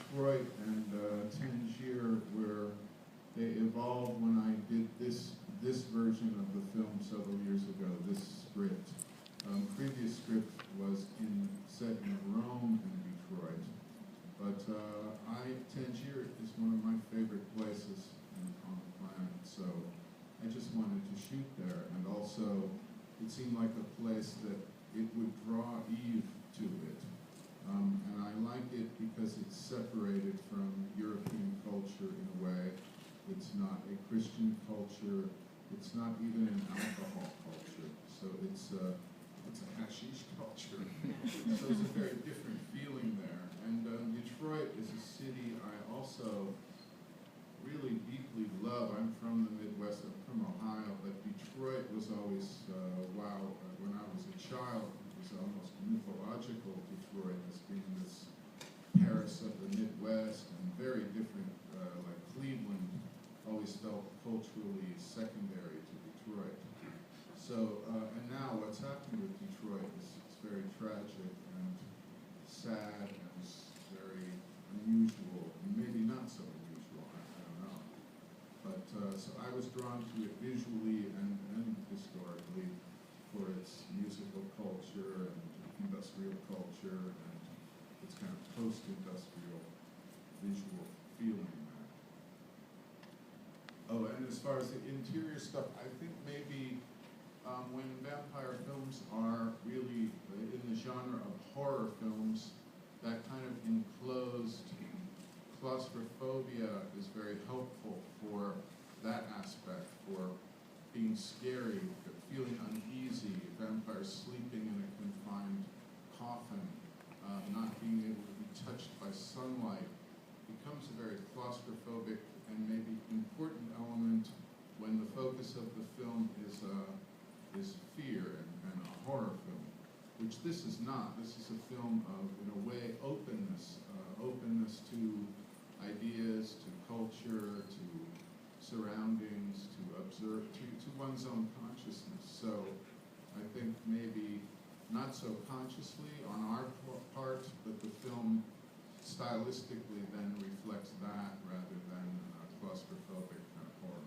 Detroit and Tangier, where they evolved when I did this version of the film several years ago, this script. Previous script was set in Rome and Detroit, but Tangier is one of my favorite places on the planet, so I just wanted to shoot there, and also it seemed like a place that it would draw Eve to it. And I like it because it's separated from European culture in a way. It's not a Christian culture. It's not even an alcohol culture. So it's a hashish culture. So it's a very different feeling there. And Detroit is a city I also really deeply love. I'm from the Midwest. I'm from Ohio, but Detroit was always, wow, when I was a child, it was almost mythological, Detroit as being this Paris of the Midwest, and very different, like Cleveland, always felt culturally secondary to Detroit. So, and now what's happening with Detroit is it's very tragic and sad and it's very unusual, maybe not so unusual, I don't know. But, so I was drawn to it visually and historically for its musical culture and industrial culture and its kind of post-industrial visual feeling. Oh, and as far as the interior stuff, I think maybe when vampire films are really in the genre of horror films, that kind of enclosed claustrophobia is very helpful for that aspect, for being scary, feeling uneasy, vampires sleeping in a confined coffin, not being able to be touched by sunlight, becomes a very claustrophobic and maybe important element when the focus of the film is fear and a horror film, which this is not. This is a film of, in a way, openness, openness to ideas, to culture, to surroundings, to observe, to one's own consciousness. So I think maybe not so consciously on our part, but the film stylistically then reflects that rather than a claustrophobic kind of horror.